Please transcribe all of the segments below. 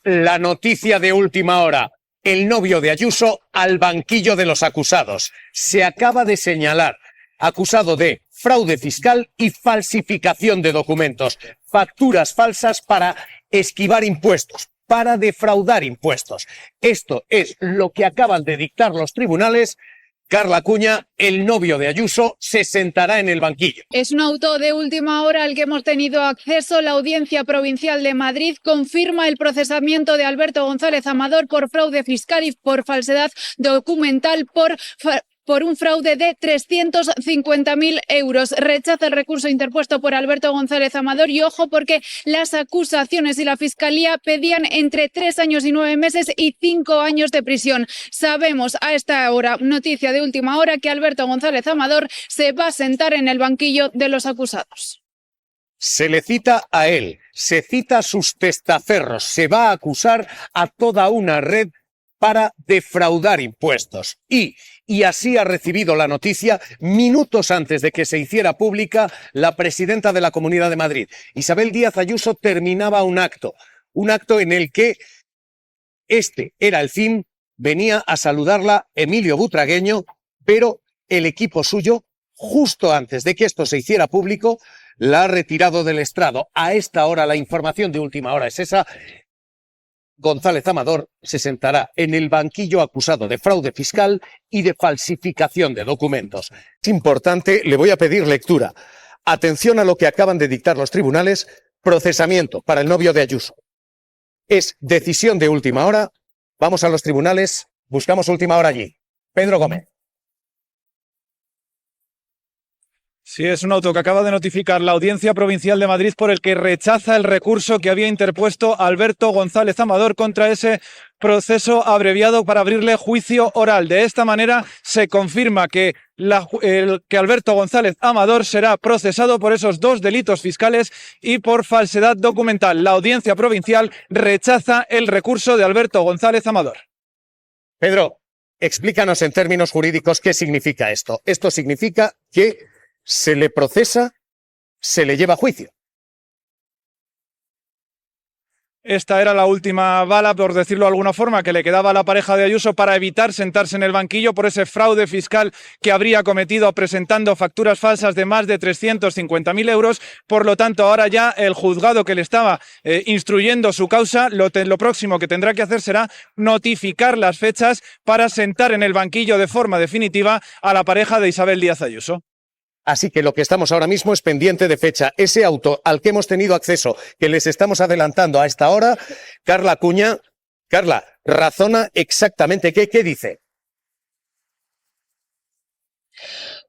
La noticia de última hora. El novio de Ayuso al banquillo de los acusados. Se acaba de señalar, acusado de fraude fiscal y falsificación de documentos. Facturas falsas para esquivar impuestos, para defraudar impuestos. Esto es lo que acaban de dictar los tribunales. Carla Acuña, el novio de Ayuso, se sentará en el banquillo. Es un auto de última hora al que hemos tenido acceso. La Audiencia Provincial de Madrid confirma el procesamiento de Alberto González Amador por fraude fiscal y por falsedad documental por un fraude de 350.000 euros. Rechaza el recurso interpuesto por Alberto González Amador y ojo porque las acusaciones y la Fiscalía pedían entre 3 años y 9 meses y 5 años de prisión. Sabemos a esta hora, noticia de última hora, que Alberto González Amador se va a sentar en el banquillo de los acusados. Se le cita a él, se cita a sus testaferros, se va a acusar a toda una red para defraudar impuestos. Y así ha recibido la noticia minutos antes de que se hiciera pública la presidenta de la Comunidad de Madrid. Isabel Díaz Ayuso terminaba un acto en el que este era el fin, venía a saludarla Emilio Butragueño, pero el equipo suyo, justo antes de que esto se hiciera público, la ha retirado del estrado. A esta hora, la información de última hora es esa. González Amador se sentará en el banquillo acusado de fraude fiscal y de falsificación de documentos. Es importante, le voy a pedir lectura. Atención a lo que acaban de dictar los tribunales. Procesamiento para el novio de Ayuso. Es decisión de última hora. Vamos a los tribunales, buscamos última hora allí. Pedro Gómez. Sí, es un auto que acaba de notificar la Audiencia Provincial de Madrid por el que rechaza el recurso que había interpuesto Alberto González Amador contra ese proceso abreviado para abrirle juicio oral. De esta manera se confirma que Alberto González Amador será procesado por esos 2 delitos fiscales y por falsedad documental. La Audiencia Provincial rechaza el recurso de Alberto González Amador. Pedro, explícanos en términos jurídicos qué significa esto. Esto significa que se le procesa, se le lleva a juicio. Esta era la última bala, por decirlo de alguna forma, que le quedaba a la pareja de Ayuso para evitar sentarse en el banquillo por ese fraude fiscal que habría cometido presentando facturas falsas de más de 350.000 euros. Por lo tanto, ahora ya el juzgado que le estaba instruyendo su causa, lo próximo que tendrá que hacer será notificar las fechas para sentar en el banquillo de forma definitiva a la pareja de Isabel Díaz Ayuso. Así que lo que estamos ahora mismo es pendiente de fecha. Ese auto al que hemos tenido acceso, que les estamos adelantando a esta hora, Carla Acuña. Carla, razona exactamente qué dice.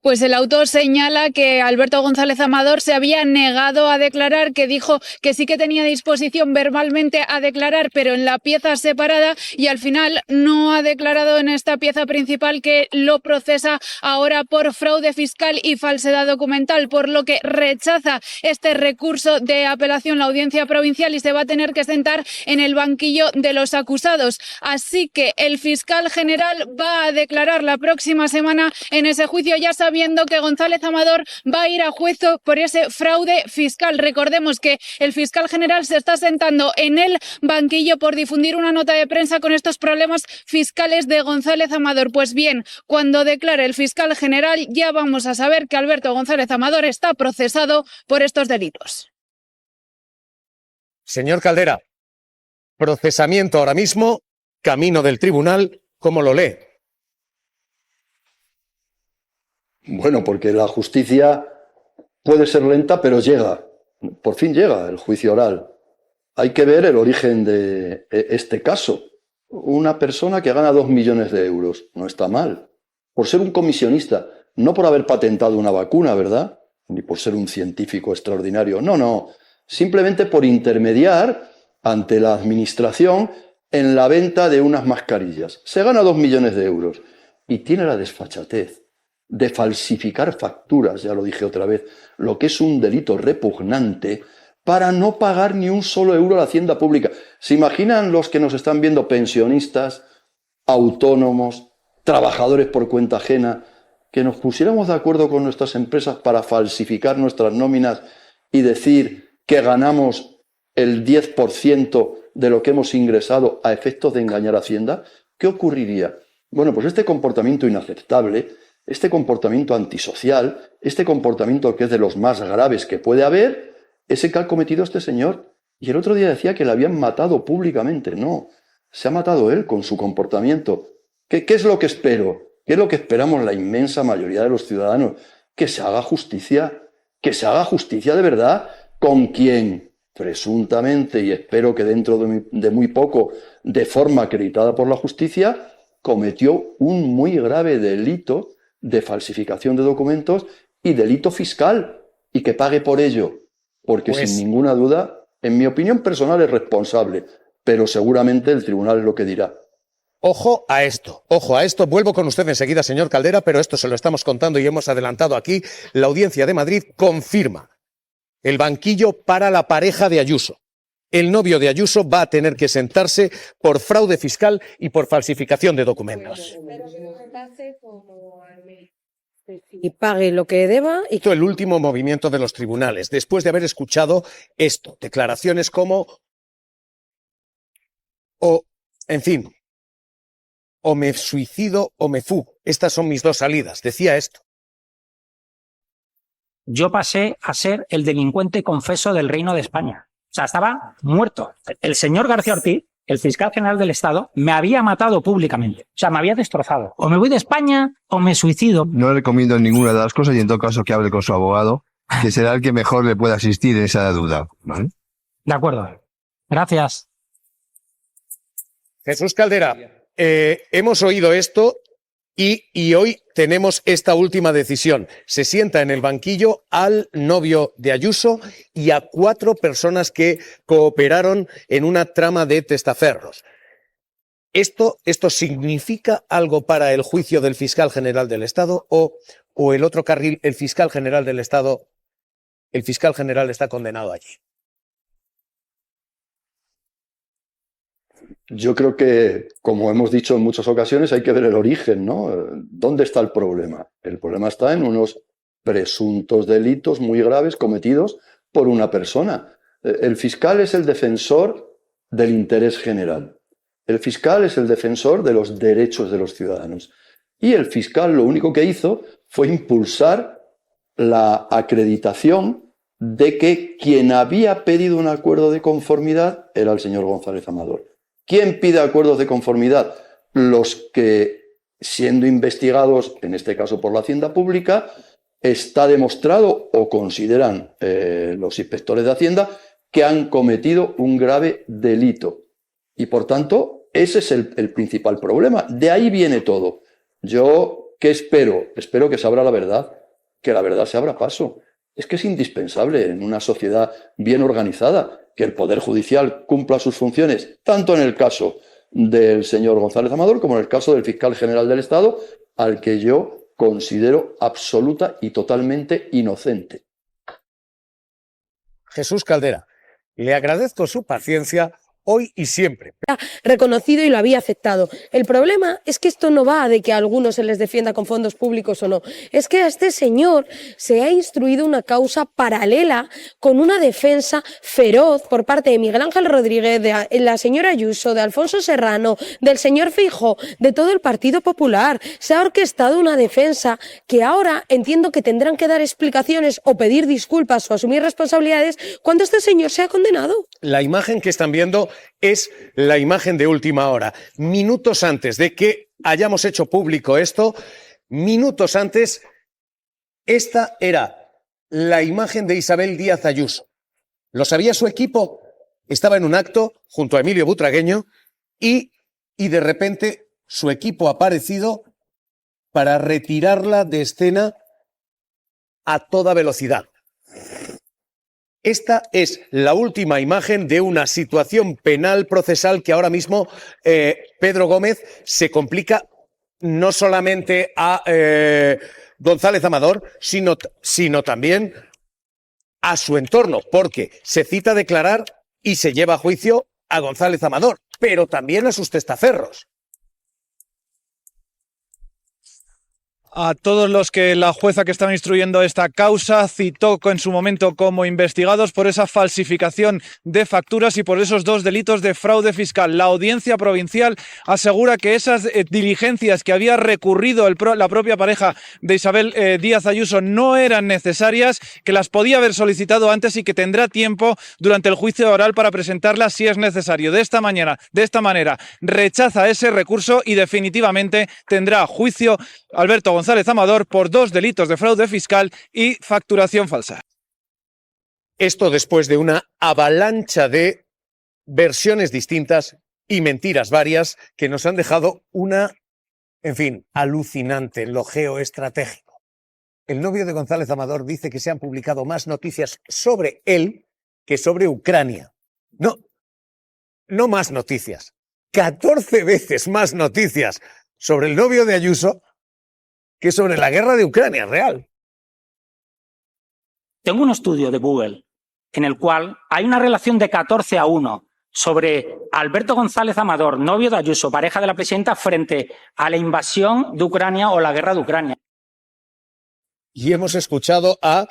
Pues el autor señala que Alberto González Amador se había negado a declarar, que dijo que sí que tenía disposición verbalmente a declarar, pero en la pieza separada, y al final no ha declarado en esta pieza principal, que lo procesa ahora por fraude fiscal y falsedad documental, por lo que rechaza este recurso de apelación la Audiencia Provincial y se va a tener que sentar en el banquillo de los acusados. Así que el fiscal general va a declarar la próxima semana en ese juicio, ya sabiendo que González Amador va a ir a juicio por ese fraude fiscal. Recordemos que el fiscal general se está sentando en el banquillo por difundir una nota de prensa con estos problemas fiscales de González Amador. Pues bien, cuando declare el fiscal general ya vamos a saber que Alberto González Amador está procesado por estos delitos. Señor Caldera, procesamiento ahora mismo, camino del tribunal, ¿cómo lo lee? Bueno, porque la justicia puede ser lenta, pero llega. Por fin llega el juicio oral. Hay que ver el origen de este caso. Una persona que gana 2 millones de euros. No está mal. Por ser un comisionista, no por haber patentado una vacuna, ¿verdad? Ni por ser un científico extraordinario. No. Simplemente por intermediar ante la administración en la venta de unas mascarillas. Se gana 2 millones de euros. Y tiene la desfachatez de falsificar facturas, ya lo dije otra vez, lo que es un delito repugnante, para no pagar ni un solo euro a la hacienda pública. ¿Se imaginan los que nos están viendo, pensionistas, autónomos, trabajadores por cuenta ajena, que nos pusiéramos de acuerdo con nuestras empresas para falsificar nuestras nóminas y decir que ganamos el 10% de lo que hemos ingresado a efectos de engañar a Hacienda, ¿qué ocurriría? Bueno, pues este comportamiento inaceptable, este comportamiento antisocial, este comportamiento que es de los más graves que puede haber, es el que ha cometido este señor. Y el otro día decía que le habían matado públicamente. No, se ha matado él con su comportamiento. ¿Qué es lo que espero? ¿Qué es lo que esperamos la inmensa mayoría de los ciudadanos? Que se haga justicia de verdad con quien presuntamente, y espero que dentro de muy poco, de forma acreditada por la justicia, cometió un muy grave delito de falsificación de documentos y delito fiscal, y que pague por ello, porque sin ninguna duda, en mi opinión personal, es responsable, pero seguramente el tribunal es lo que dirá. Ojo a esto, vuelvo con usted enseguida, señor Caldera, pero esto se lo estamos contando y hemos adelantado aquí. La Audiencia de Madrid confirma el banquillo para la pareja de Ayuso. El novio de Ayuso va a tener que sentarse por fraude fiscal y por falsificación de documentos. Y pague lo que deba. Y el último movimiento de los tribunales, después de haber escuchado esto, declaraciones como en fin, o me suicido o me fugo. Estas son mis dos salidas. Decía esto. Yo pasé a ser el delincuente confeso del Reino de España. O sea, estaba muerto. El señor García Ortiz, el fiscal general del Estado, me había matado públicamente. O sea, me había destrozado. O me voy de España o me suicido. No le recomiendo ninguna de las cosas y en todo caso que hable con su abogado, que será el que mejor le pueda asistir en esa duda. ¿Vale? De acuerdo. Gracias. Jesús Caldera, hemos oído esto y hoy tenemos esta última decisión. Se sienta en el banquillo al novio de Ayuso y a 4 personas que cooperaron en una trama de testaferros. ¿Esto significa algo para el juicio del fiscal general del Estado o el otro carril, el fiscal general del Estado, el fiscal general está condenado allí? Yo creo que, como hemos dicho en muchas ocasiones, hay que ver el origen, ¿no? ¿Dónde está el problema? El problema está en unos presuntos delitos muy graves cometidos por una persona. El fiscal es el defensor del interés general. El fiscal es el defensor de los derechos de los ciudadanos. Y el fiscal lo único que hizo fue impulsar la acreditación de que quien había pedido un acuerdo de conformidad era el señor González Amador. ¿Quién pide acuerdos de conformidad? Los que, siendo investigados, en este caso por la Hacienda Pública, está demostrado o consideran los inspectores de Hacienda que han cometido un grave delito. Y por tanto, ese es el principal problema. De ahí viene todo. Yo, ¿qué espero? Espero que se abra la verdad, que la verdad se abra paso. Es que es indispensable en una sociedad bien organizada que el Poder Judicial cumpla sus funciones, tanto en el caso del señor González Amador como en el caso del fiscal general del Estado, al que yo considero absoluta y totalmente inocente. Jesús Caldera, le agradezco su paciencia hoy y siempre. Reconocido y lo había aceptado. El problema es que esto no va de que a algunos se les defienda con fondos públicos o no. Es que a este señor se ha instruido una causa paralela con una defensa feroz por parte de Miguel Ángel Rodríguez, de la señora Ayuso, de Alfonso Serrano, del señor Feijóo, de todo el Partido Popular. Se ha orquestado una defensa que ahora entiendo que tendrán que dar explicaciones o pedir disculpas o asumir responsabilidades cuando este señor sea condenado. La imagen que están viendo es la imagen de última hora. Minutos antes de que hayamos hecho público esto, minutos antes, esta era la imagen de Isabel Díaz Ayuso. ¿Lo sabía su equipo? Estaba en un acto junto a Emilio Butragueño y de repente su equipo ha aparecido para retirarla de escena a toda velocidad. Esta es la última imagen de una situación penal procesal que ahora mismo Pedro Gómez se complica no solamente a González Amador, sino también a su entorno, porque se cita a declarar y se lleva a juicio a González Amador, pero también a sus testaferros. A todos los que la jueza que estaba instruyendo esta causa citó en su momento como investigados por esa falsificación de facturas y por esos 2 delitos de fraude fiscal. La audiencia provincial asegura que esas diligencias que había recurrido la propia pareja de Isabel Díaz Ayuso no eran necesarias, que las podía haber solicitado antes y que tendrá tiempo durante el juicio oral para presentarlas si es necesario. De esta manera rechaza ese recurso y definitivamente tendrá juicio Alberto González Amador por 2 delitos de fraude fiscal y facturación falsa. Esto después de una avalancha de versiones distintas y mentiras varias que nos han dejado una, en fin, alucinante en lo geoestratégico. El novio de González Amador dice que se han publicado más noticias sobre él que sobre Ucrania. No más noticias. 14 veces más noticias sobre el novio de Ayuso que sobre la guerra de Ucrania real. Tengo un estudio de Google en el cual hay una relación de 14-1 sobre Alberto González Amador, novio de Ayuso, pareja de la presidenta, frente a la invasión de Ucrania o la guerra de Ucrania. Y hemos escuchado a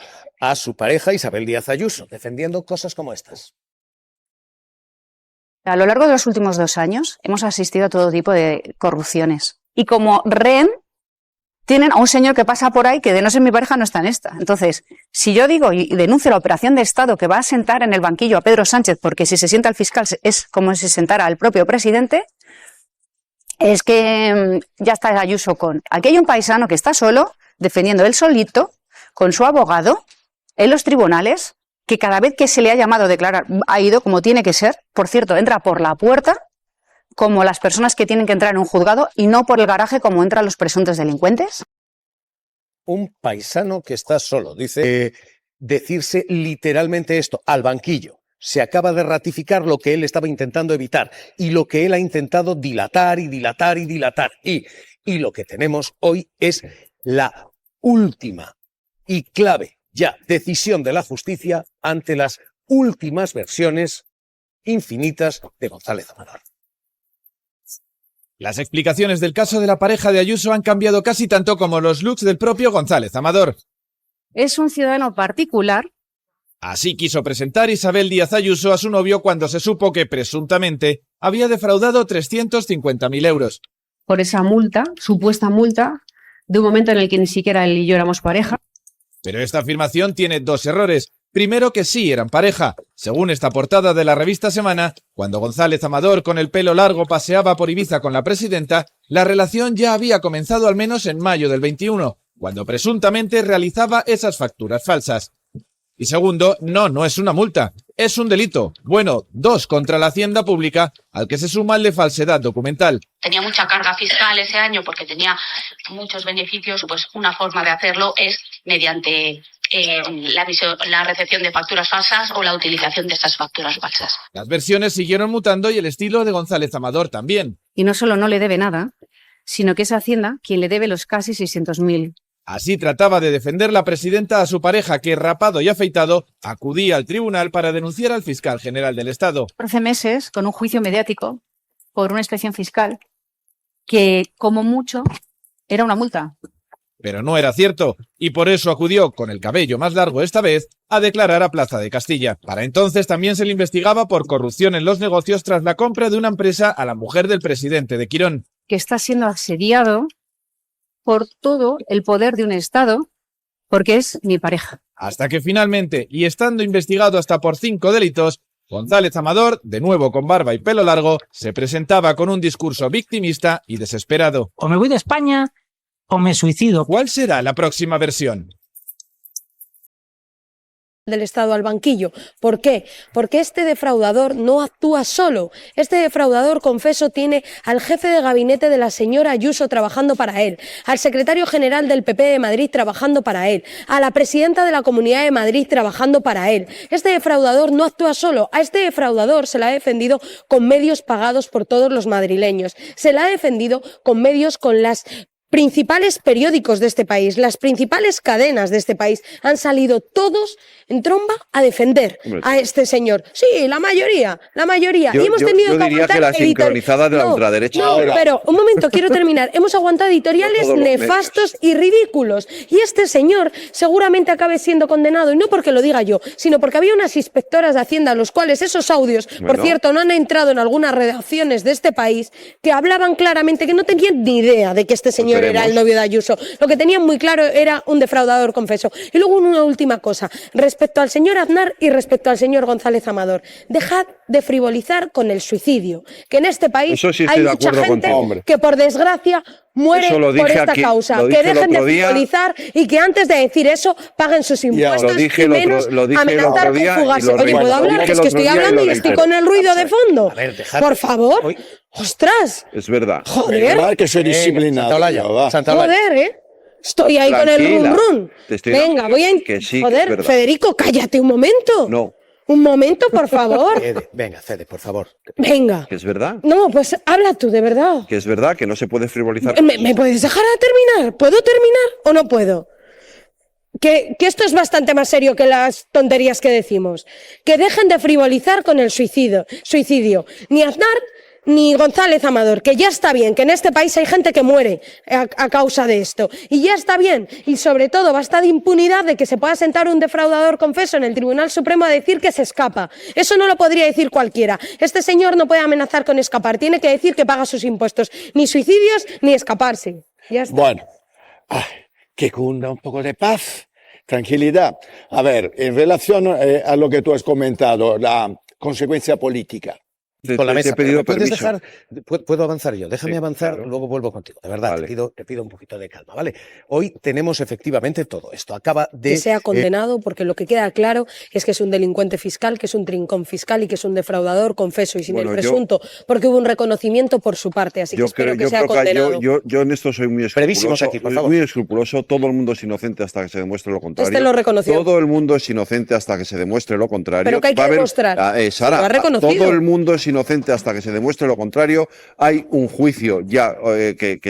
su pareja Isabel Díaz Ayuso defendiendo cosas como estas. A lo largo de los últimos 2 años hemos asistido a todo tipo de corrupciones. Y como rehén tienen a un señor que pasa por ahí que de no ser mi pareja no está en esta. Entonces, si yo digo y denuncio la operación de Estado que va a sentar en el banquillo a Pedro Sánchez, porque si se sienta el fiscal es como si se sentara al propio presidente, es que ya está Ayuso con... Aquí hay un paisano que está solo, defendiendo él solito, con su abogado, en los tribunales, que cada vez que se le ha llamado a declarar ha ido como tiene que ser. Por cierto, entra por la puerta como las personas que tienen que entrar en un juzgado y no por el garaje como entran los presuntos delincuentes. Un paisano que está solo, dice decirse literalmente esto, al banquillo. Se acaba de ratificar lo que él estaba intentando evitar y lo que él ha intentado dilatar y dilatar y dilatar. Y lo que tenemos hoy es la última y clave ya decisión de la justicia ante las últimas versiones infinitas de González Amador. Las explicaciones del caso de la pareja de Ayuso han cambiado casi tanto como los looks del propio González Amador. Es un ciudadano particular. Así quiso presentar Isabel Díaz Ayuso a su novio cuando se supo que, presuntamente, había defraudado 350.000 euros. Por esa multa, supuesta multa, de un momento en el que ni siquiera él y yo éramos pareja. Pero esta afirmación tiene 2 errores. Primero, que sí eran pareja. Según esta portada de la revista Semana, cuando González Amador con el pelo largo paseaba por Ibiza con la presidenta, la relación ya había comenzado al menos en mayo del 21, cuando presuntamente realizaba esas facturas falsas. Y segundo, no es una multa, es un delito. Bueno, 2 contra la Hacienda Pública, al que se suma el de falsedad documental. Tenía mucha carga fiscal ese año porque tenía muchos beneficios, pues una forma de hacerlo es mediante la recepción de facturas falsas o la utilización de estas facturas falsas. Las versiones siguieron mutando y el estilo de González Amador también. Y no solo no le debe nada, sino que es Hacienda quien le debe los casi 600.000. Así trataba de defender la presidenta a su pareja que, rapado y afeitado, acudía al tribunal para denunciar al fiscal general del Estado. 14 meses con un juicio mediático por una inspección fiscal que, como mucho, era una multa. Pero no era cierto, y por eso acudió, con el cabello más largo esta vez, a declarar a Plaza de Castilla. Para entonces también se le investigaba por corrupción en los negocios tras la compra de una empresa a la mujer del presidente de Quirón. Que está siendo asediado por todo el poder de un Estado, porque es mi pareja. Hasta que finalmente, y estando investigado hasta por 5 delitos, González Amador, de nuevo con barba y pelo largo, se presentaba con un discurso victimista y desesperado. O me voy de España o me suicido. ¿Cuál será la próxima versión? Del Estado al banquillo. ¿Por qué? Porque este defraudador no actúa solo. Este defraudador, confeso, tiene al jefe de gabinete de la señora Ayuso trabajando para él, al secretario general del PP de Madrid trabajando para él, a la presidenta de la Comunidad de Madrid trabajando para él. Este defraudador no actúa solo. A este defraudador se le ha defendido con medios pagados por todos los madrileños. Se le ha defendido con medios con las principales periódicos de este país, las principales cadenas de este país, han salido todos en tromba a defender a este señor. Sí, la mayoría. Yo y hemos tenido que diría aguantar que la sincronizada de la ultraderecha. No, pero un momento, quiero terminar. Hemos aguantado editoriales nefastos y ridículos. Y este señor seguramente acabe siendo condenado, y no porque lo diga yo, sino porque había unas inspectoras de Hacienda, los cuales esos audios, por cierto, no han entrado en algunas redacciones de este país, que hablaban claramente que no tenían ni idea de que este señor era el novio de Ayuso. Lo que tenían muy claro era un defraudador confeso. Y luego una última cosa, respecto al señor Aznar y respecto al señor González Amador. Dejad de frivolizar con el suicidio, que en este país hay mucha gente que por desgracia muere por esta causa. Que dejen de frivolizar y que antes de decir eso paguen sus impuestos y menos amenazar con fugarse. Oye, ¿puedo hablar? Que es que estoy hablando y estoy con el ruido de fondo. Por favor. ¡Ostras! Es verdad. Joder. Que soy disciplinado. Joder, Estoy ahí con el rum rum. Venga, voy a... Joder, Federico, cállate un momento. No. Un momento, por favor. Venga, Fede, por favor. Venga. ¿Que es verdad? No, pues habla tú, de verdad. Que es verdad, que no se puede frivolizar. ¿Me puedes dejar a terminar? ¿Puedo terminar o no puedo? Que esto es bastante más serio que las tonterías que decimos. Que dejen de frivolizar con el suicidio. Ni Aznar ni González Amador, que ya está bien, que en este país hay gente que muere a causa de esto. Y ya está bien. Y sobre todo, basta de impunidad de que se pueda sentar un defraudador confeso en el Tribunal Supremo a decir que se escapa. Eso no lo podría decir cualquiera. Este señor no puede amenazar con escapar. Tiene que decir que paga sus impuestos. Ni suicidios, ni escaparse. Ya está. Bueno, que cunda un poco de paz, tranquilidad. A ver, en relación a lo que tú has comentado, la consecuencia política. Con la mesa. Te he pedido ¿Puedes permiso. dejar? ¿Puedo avanzar yo? Déjame avanzar, claro. luego vuelvo contigo. De verdad, Vale. te pido un poquito de calma, ¿vale? Hoy tenemos efectivamente todo esto. Acaba de... Que sea condenado, porque lo que queda claro es que es un delincuente fiscal, que es un trincón fiscal y que es un defraudador confeso y sin el presunto, porque hubo un reconocimiento por su parte, así que espero que sea condenado. Yo en esto soy muy escrupuloso. Aquí, por favor. Muy escrupuloso. Todo el mundo es inocente hasta que se demuestre lo contrario. Este lo reconoció. Todo el mundo es inocente hasta que se demuestre lo contrario. Pero que hay que demostrar. Sara, Lo ha reconocido. todo el mundo es inocente hasta que se demuestre lo contrario. Hay un juicio ya que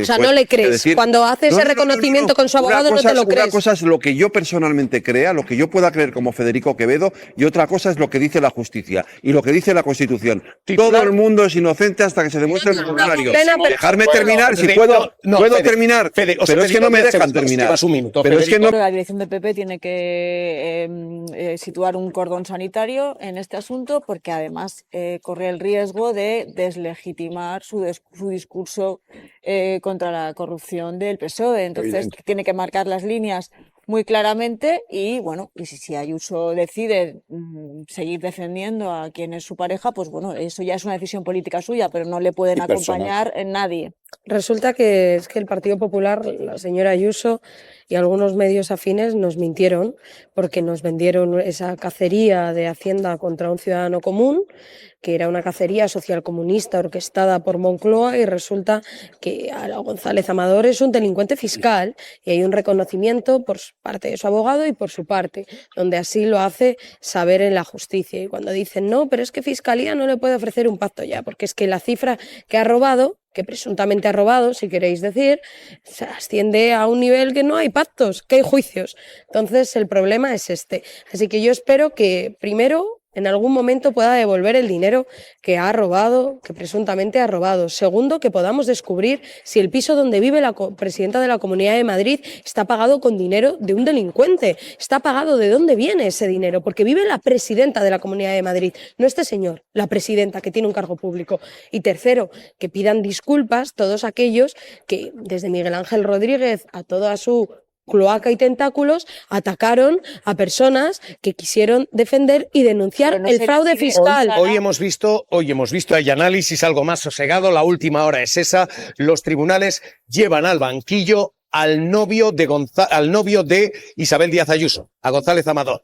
O sea, no le crees. Cuando hace ese reconocimiento con su abogado, no te lo crees. Una cosa es lo que yo personalmente crea, lo que yo pueda creer como Federico Quevedo, y otra cosa es lo que dice la justicia y lo que dice la Constitución. Todo el mundo es inocente hasta que se demuestre lo contrario. Dejarme terminar, si puedo terminar. Pero es que no me dejan terminar. Pero es que no... La dirección del PP tiene que situar un cordón sanitario en este asunto, porque además corre el riesgo de deslegitimar su discurso contra la corrupción del PSOE. Entonces tiene que marcar las líneas muy claramente y bueno, y si Ayuso decide seguir defendiendo a quien es su pareja, pues bueno, eso ya es una decisión política suya, pero no le pueden acompañar en nadie. Resulta que es que el Partido Popular, la señora Ayuso y algunos medios afines nos mintieron porque nos vendieron esa cacería de Hacienda contra un ciudadano común, que era una cacería socialcomunista orquestada por Moncloa, y resulta que González Amador es un delincuente fiscal y hay un reconocimiento por parte de su abogado y por su parte, donde así lo hace saber en la justicia. Y cuando dicen no, pero es que Fiscalía no le puede ofrecer un pacto ya, porque es que la cifra que ha robado, que presuntamente ha robado, si queréis decir, se asciende a un nivel que no hay pactos, que hay juicios. Entonces el problema es este. Así que yo espero que primero, en algún momento pueda devolver el dinero que ha robado, que presuntamente ha robado. Segundo, que podamos descubrir si el piso donde vive la presidenta de la Comunidad de Madrid está pagado con dinero de un delincuente. Está pagado, ¿de dónde viene ese dinero? Porque vive la presidenta de la Comunidad de Madrid, no este señor, la presidenta, que tiene un cargo público. Y tercero, que pidan disculpas todos aquellos que, desde Miguel Ángel Rodríguez a toda su cloaca y tentáculos, atacaron a personas que quisieron defender y denunciar el fraude fiscal. Hoy hemos visto, hay análisis algo más sosegado, la última hora es esa. Los tribunales llevan al banquillo al novio de Isabel Díaz Ayuso, a González Amador.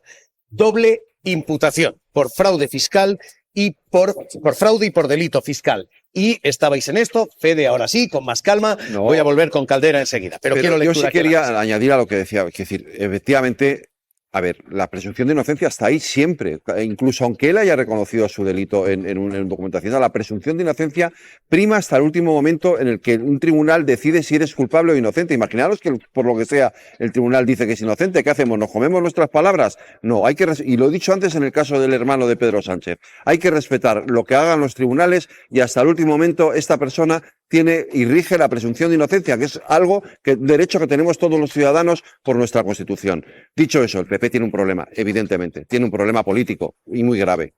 Doble imputación por fraude fiscal y por fraude y por delito fiscal. Y estabais en esto, Fede, ahora sí, con más calma. No. Voy a volver con Caldera enseguida. Pero quiero lectura. Yo sí quería añadir a lo que decía, es decir, efectivamente A ver, la presunción de inocencia está ahí siempre, incluso aunque él haya reconocido su delito en una documentación, la presunción de inocencia prima hasta el último momento en el que un tribunal decide si eres culpable o inocente. Imaginaros que por lo que sea el tribunal dice que es inocente, ¿qué hacemos? ¿Nos comemos nuestras palabras? No, hay que, y lo he dicho antes en el caso del hermano de Pedro Sánchez, hay que respetar lo que hagan los tribunales y hasta el último momento esta persona tiene y rige la presunción de inocencia, que es algo derecho que tenemos todos los ciudadanos por nuestra Constitución. Dicho eso, el PP tiene un problema, evidentemente, tiene un problema político y muy grave.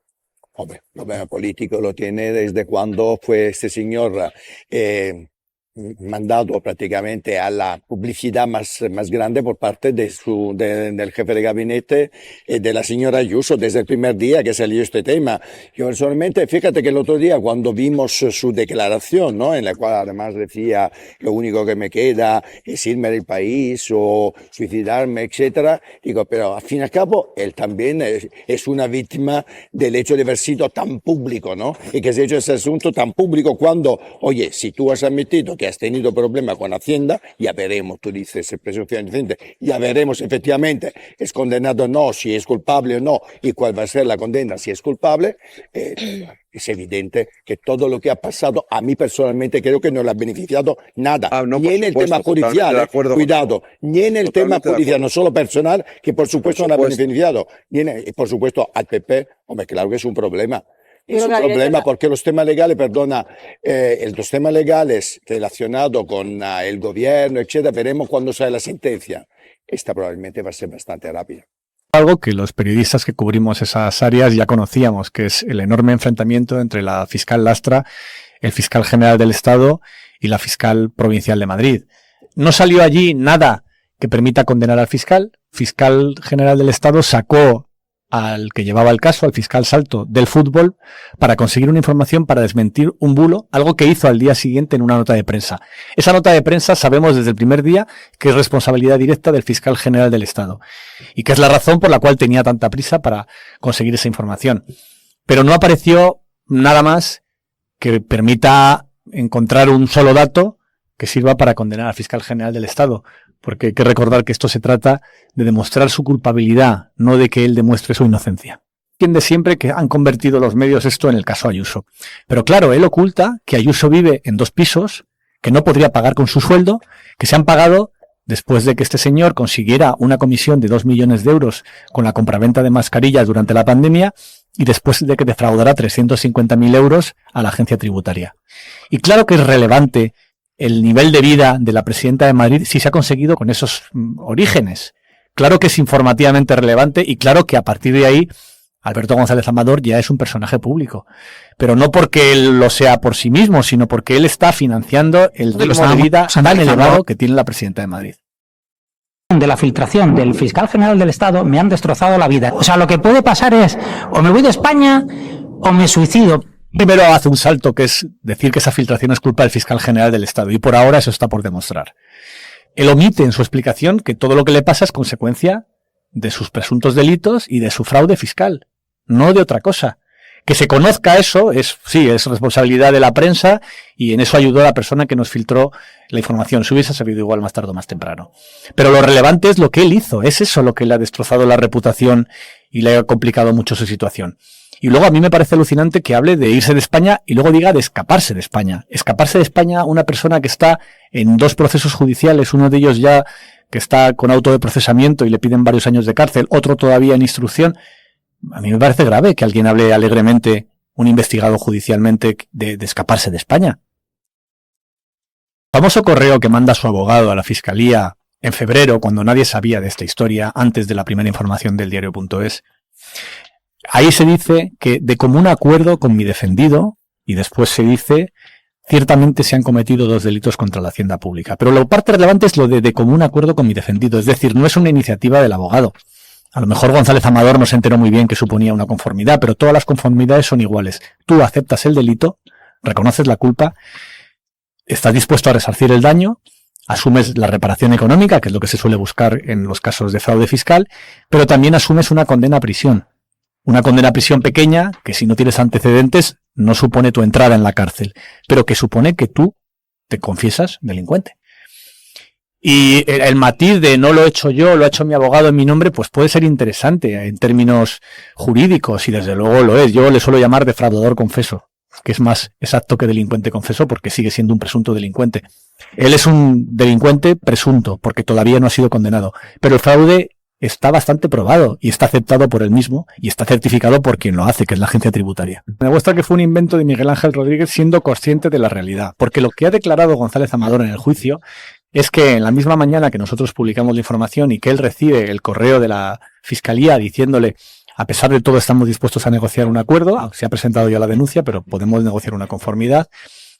Hombre, el problema político lo tiene desde cuando fue este señor mandado prácticamente a la publicidad más grande por parte del jefe de gabinete de la señora Ayuso desde el primer día que salió este tema. Yo personalmente, fíjate que el otro día cuando vimos su declaración, ¿no?, en la cual además decía lo único que me queda es irme del país o suicidarme, etcétera, digo, pero al fin y al cabo él también es una víctima del hecho de haber sido tan público, ¿no? Y que se ha hecho ese asunto tan público cuando, oye, si tú has admitido que has tenido problemas con Hacienda, ya veremos, tú dices, presunción inocente, ya veremos efectivamente, es condenado o no, si es culpable o no, y cuál va a ser la condena si es culpable. Es evidente que todo lo que ha pasado, a mí personalmente creo que no le ha beneficiado nada, no, ni en el tema judicial, cuidado, ni en el tema judicial, no solo personal, que por supuesto no ha beneficiado, ni por supuesto al PP, hombre, claro que es un problema. Es un problema porque los temas legales, los temas legales relacionados con el gobierno, etcétera, veremos cuando sale la sentencia. Esta probablemente va a ser bastante rápida. Algo que los periodistas que cubrimos esas áreas ya conocíamos, que es el enorme enfrentamiento entre la fiscal Lastra, el fiscal general del Estado y la fiscal provincial de Madrid. No salió allí nada que permita condenar al fiscal. Fiscal general del Estado sacó al que llevaba el caso, al fiscal Salto, del fútbol, para conseguir una información para desmentir un bulo, algo que hizo al día siguiente en una nota de prensa. Esa nota de prensa sabemos desde el primer día que es responsabilidad directa del fiscal general del Estado y que es la razón por la cual tenía tanta prisa para conseguir esa información. Pero no apareció nada más que permita encontrar un solo dato que sirva para condenar al fiscal general del Estado. Porque hay que recordar que esto se trata de demostrar su culpabilidad, no de que él demuestre su inocencia. Entiende siempre que han convertido los medios esto en el caso Ayuso. Pero claro, él oculta que Ayuso vive en 2 pisos, que no podría pagar con su sueldo, que se han pagado después de que este señor consiguiera una comisión de 2 millones de euros con la compraventa de mascarillas durante la pandemia y después de que defraudara 350.000 euros a la agencia tributaria. Y claro que es relevante el nivel de vida de la presidenta de Madrid si se ha conseguido con esos orígenes. Claro que es informativamente relevante y claro que a partir de ahí Alberto González Amador ya es un personaje público. Pero no porque él lo sea por sí mismo, sino porque él está financiando el ritmo de vida tan elevado que tiene la presidenta de Madrid. De la filtración del fiscal general del Estado me han destrozado la vida. O sea, lo que puede pasar es o me voy de España o me suicido. Primero hace un salto que es decir que esa filtración es culpa del fiscal general del Estado y por ahora eso está por demostrar. Él omite en su explicación que todo lo que le pasa es consecuencia de sus presuntos delitos y de su fraude fiscal, no de otra cosa. Que se conozca eso es responsabilidad de la prensa y en eso ayudó a la persona que nos filtró la información. Se hubiese sabido igual más tarde o más temprano. Pero lo relevante es lo que él hizo, es eso lo que le ha destrozado la reputación y le ha complicado mucho su situación. Y luego a mí me parece alucinante que hable de irse de España y luego diga de escaparse de España. Escaparse de España una persona que está en 2 procesos judiciales, uno de ellos ya que está con auto de procesamiento y le piden varios años de cárcel, otro todavía en instrucción. A mí me parece grave que alguien hable alegremente, un investigado judicialmente, de escaparse de España. El famoso correo que manda su abogado a la Fiscalía en febrero, cuando nadie sabía de esta historia, antes de la primera información del diario.es, ahí se dice que de común acuerdo con mi defendido, y después se dice, ciertamente se han cometido 2 delitos contra la hacienda pública. Pero la parte relevante es lo de común acuerdo con mi defendido, es decir, no es una iniciativa del abogado. A lo mejor González Amador no se enteró muy bien que suponía una conformidad, pero todas las conformidades son iguales. Tú aceptas el delito, reconoces la culpa, estás dispuesto a resarcir el daño, asumes la reparación económica, que es lo que se suele buscar en los casos de fraude fiscal, pero también asumes una condena a prisión. Una condena a prisión pequeña, que si no tienes antecedentes, no supone tu entrada en la cárcel, pero que supone que tú te confiesas delincuente. Y el matiz de no lo he hecho yo, lo ha hecho mi abogado en mi nombre, pues puede ser interesante en términos jurídicos, y desde luego lo es. Yo le suelo llamar defraudador confeso, que es más exacto que delincuente confeso, porque sigue siendo un presunto delincuente. Él es un delincuente presunto, porque todavía no ha sido condenado. Pero el fraude está bastante probado y está aceptado por él mismo y está certificado por quien lo hace, que es la agencia tributaria. Me demuestra que fue un invento de Miguel Ángel Rodríguez siendo consciente de la realidad, porque lo que ha declarado González Amador en el juicio es que en la misma mañana que nosotros publicamos la información y que él recibe el correo de la Fiscalía diciéndole: a pesar de todo estamos dispuestos a negociar un acuerdo, se ha presentado ya la denuncia, pero podemos negociar una conformidad,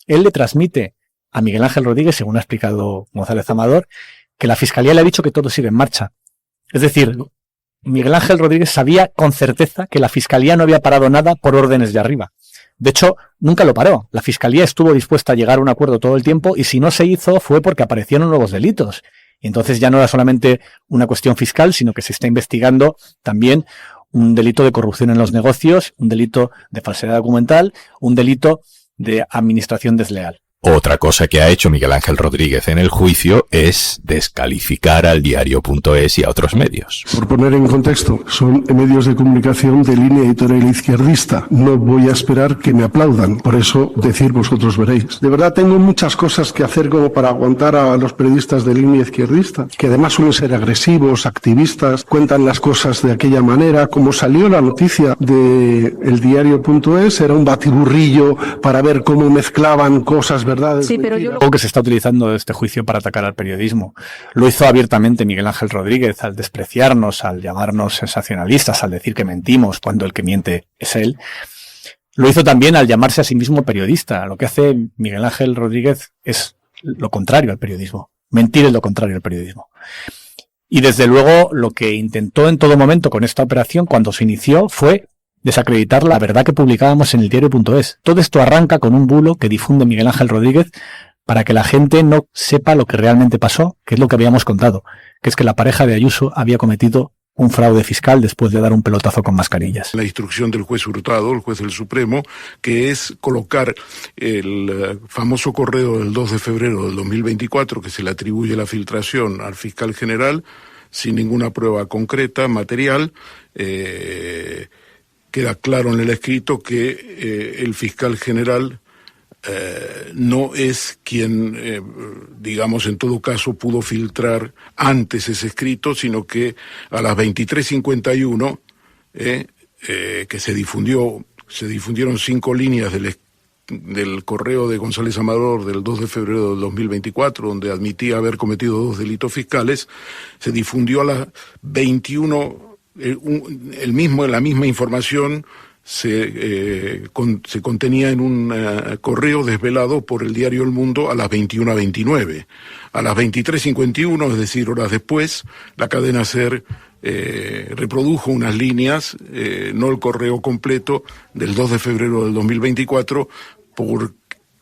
él le transmite a Miguel Ángel Rodríguez, según ha explicado González Amador, que la Fiscalía le ha dicho que todo sigue en marcha. Es decir, Miguel Ángel Rodríguez sabía con certeza que la Fiscalía no había parado nada por órdenes de arriba. De hecho, nunca lo paró. La Fiscalía estuvo dispuesta a llegar a un acuerdo todo el tiempo, y si no se hizo fue porque aparecieron nuevos delitos. Y entonces ya no era solamente una cuestión fiscal, sino que se está investigando también un delito de corrupción en los negocios, un delito de falsedad documental, un delito de administración desleal. Otra cosa que ha hecho Miguel Ángel Rodríguez en el juicio es descalificar al diario.es y a otros medios. Por poner en contexto, son medios de comunicación de línea editorial izquierdista. No voy a esperar que me aplaudan, por eso decir vosotros veréis. De verdad tengo muchas cosas que hacer como para aguantar a los periodistas de línea izquierdista, que además suelen ser agresivos, activistas, cuentan las cosas de aquella manera. Como salió la noticia de el diario.es, era un batiburrillo para ver cómo mezclaban cosas, verdades. Sí, pero algo que se está utilizando este juicio para atacar al periodismo. Lo hizo abiertamente Miguel Ángel Rodríguez al despreciarnos, al llamarnos sensacionalistas, al decir que mentimos cuando el que miente es él. Lo hizo también al llamarse a sí mismo periodista. Lo que hace Miguel Ángel Rodríguez es lo contrario al periodismo. Mentir es lo contrario al periodismo. Y desde luego lo que intentó en todo momento con esta operación cuando se inició fue desacreditar la verdad que publicábamos en el diario.es. Todo esto arranca con un bulo que difunde Miguel Ángel Rodríguez para que la gente no sepa lo que realmente pasó, que es lo que habíamos contado, que es que la pareja de Ayuso había cometido un fraude fiscal después de dar un pelotazo con mascarillas. La instrucción del juez Hurtado, el juez del Supremo, que es colocar el famoso correo del 2 de febrero del 2024, que se le atribuye la filtración al fiscal general, sin ninguna prueba concreta, material. Queda claro en el escrito que el fiscal general no es quien, digamos, en todo caso pudo filtrar antes ese escrito, sino que a las 23:51 que se difundieron 5 líneas del correo de González Amador del 2 de febrero del 2024, donde admitía haber cometido 2 delitos fiscales, se difundió a las 21. La misma información se contenía en un correo desvelado por el diario El Mundo a las 21:29. A las 23:51, es decir, horas después, la cadena SER reprodujo unas líneas, no el correo completo, del 2 de febrero del 2024,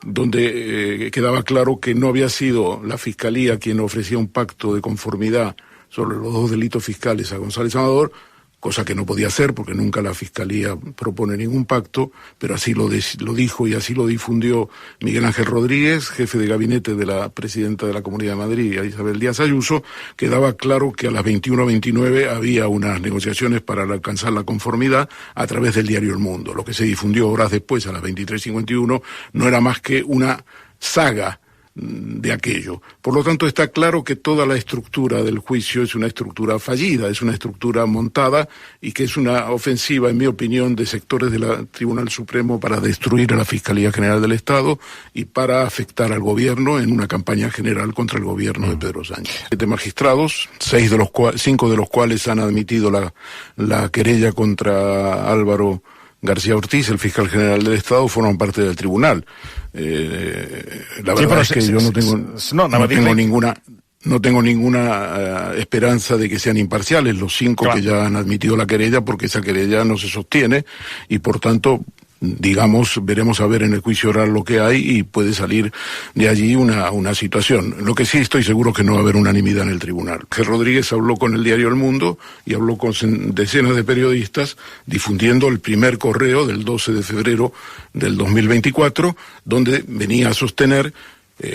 donde quedaba claro que no había sido la Fiscalía quien ofrecía un pacto de conformidad sobre los 2 delitos fiscales a González Amador, cosa que no podía hacer porque nunca la Fiscalía propone ningún pacto, pero así lo dijo y así lo difundió Miguel Ángel Rodríguez, jefe de gabinete de la presidenta de la Comunidad de Madrid, Isabel Díaz Ayuso. Quedaba claro que a las 21:29 había unas negociaciones para alcanzar la conformidad a través del diario El Mundo. Lo que se difundió horas después, a las 23:51, no era más que una saga de aquello. Por lo tanto, está claro que toda la estructura del juicio es una estructura fallida, es una estructura montada y que es una ofensiva, en mi opinión, de sectores del Tribunal Supremo para destruir a la Fiscalía General del Estado y para afectar al gobierno en una campaña general contra el gobierno de Pedro Sánchez. 7 magistrados, 5 de los cuales han admitido la querella contra Álvaro García Ortiz, el fiscal general del Estado, forman parte del tribunal. La verdad es que yo no tengo ninguna esperanza de que sean imparciales los 5 que ya han admitido la querella, porque esa querella no se sostiene y por tanto, digamos, veremos a ver en el juicio oral lo que hay y puede salir de allí una situación. Lo que sí estoy seguro es que no va a haber unanimidad en el tribunal. Que Rodríguez habló con el diario El Mundo y habló con decenas de periodistas difundiendo el primer correo del 12 de febrero del 2024, donde venía a sostener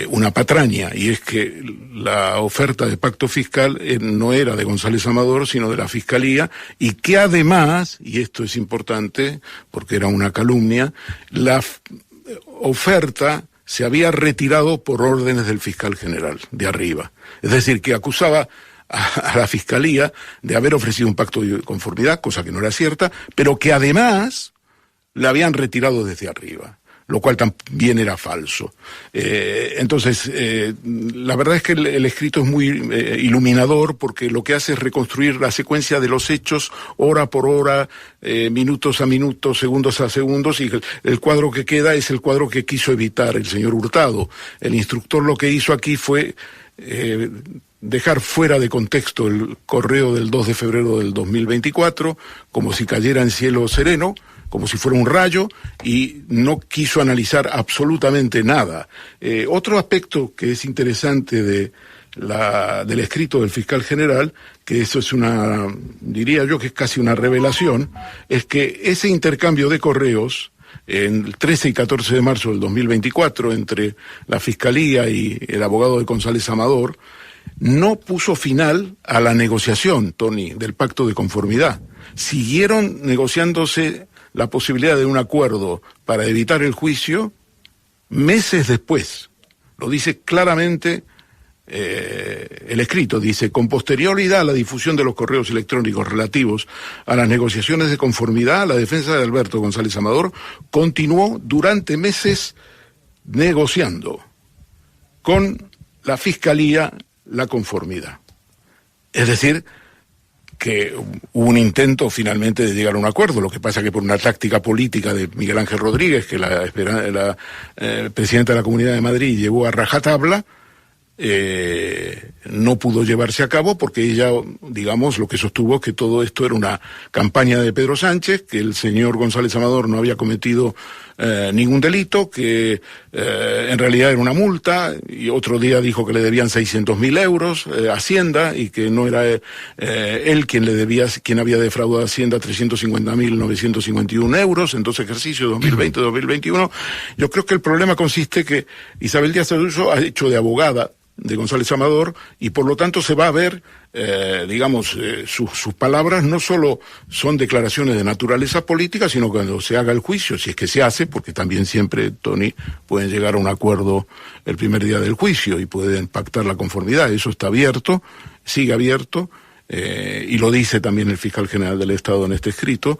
una patraña, y es que la oferta de pacto fiscal no era de González Amador, sino de la Fiscalía, y que además, y esto es importante porque era una calumnia, la oferta se había retirado por órdenes del fiscal general, de arriba. Es decir, que acusaba a la Fiscalía de haber ofrecido un pacto de conformidad, cosa que no era cierta, pero que además la habían retirado desde arriba, lo cual también era falso. Entonces, la verdad es que el escrito es muy iluminador, porque lo que hace es reconstruir la secuencia de los hechos hora por hora, minutos a minutos, segundos a segundos, y el cuadro que queda es el cuadro que quiso evitar el señor Hurtado. El instructor lo que hizo aquí fue dejar fuera de contexto el correo del 2 de febrero del 2024, como si cayera en cielo sereno, como si fuera un rayo, y no quiso analizar absolutamente nada. Otro aspecto que es interesante del escrito del fiscal general, que eso es diría yo que es casi una revelación, es que ese intercambio de correos el 13 y 14 de marzo del 2024 entre la Fiscalía y el abogado de González Amador no puso final a la negociación, Tony, del pacto de conformidad. Siguieron negociándose la posibilidad de un acuerdo para evitar el juicio meses después. Lo dice claramente el escrito, dice: con posterioridad a la difusión de los correos electrónicos relativos a las negociaciones de conformidad, la defensa de Alberto González Amador continuó durante meses negociando con la Fiscalía la conformidad. Es decir, que hubo un intento finalmente de llegar a un acuerdo. Lo que pasa que por una táctica política de Miguel Ángel Rodríguez, que la presidenta de la Comunidad de Madrid llevó a rajatabla, no pudo llevarse a cabo, porque ella, digamos, lo que sostuvo es que todo esto era una campaña de Pedro Sánchez, que el señor González Amador no había cometido ningún delito, que en realidad era una multa, y otro día dijo que le debían 600.000 euros a Hacienda, y que no era él quien había defraudado a Hacienda 350.951 euros en 2 ejercicios, 2020-2021. Yo creo que el problema consiste que Isabel Díaz Ayuso ha hecho de abogada de González Amador, y por lo tanto se va a ver, sus palabras no solo son declaraciones de naturaleza política, sino cuando se haga el juicio, si es que se hace, porque también siempre, Tony, pueden llegar a un acuerdo el primer día del juicio y pueden pactar la conformidad. Eso está abierto, sigue abierto, y lo dice también el fiscal general del Estado en este escrito.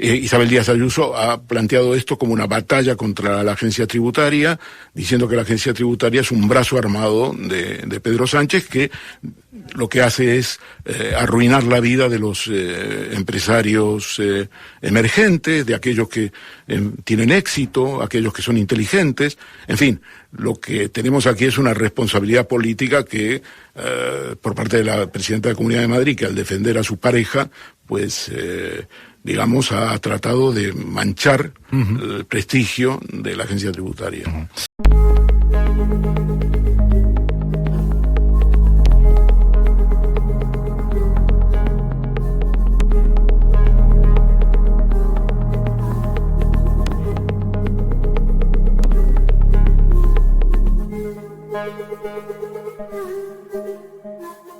Isabel Díaz Ayuso ha planteado esto como una batalla contra la agencia tributaria, diciendo que la agencia tributaria es un brazo armado de Pedro Sánchez, que lo que hace es arruinar la vida de los empresarios emergentes, de aquellos que tienen éxito, aquellos que son inteligentes. En fin, lo que tenemos aquí es una responsabilidad política que, por parte de la presidenta de la Comunidad de Madrid, que al defender a su pareja, pues digamos, ha tratado de manchar el prestigio de la agencia tributaria.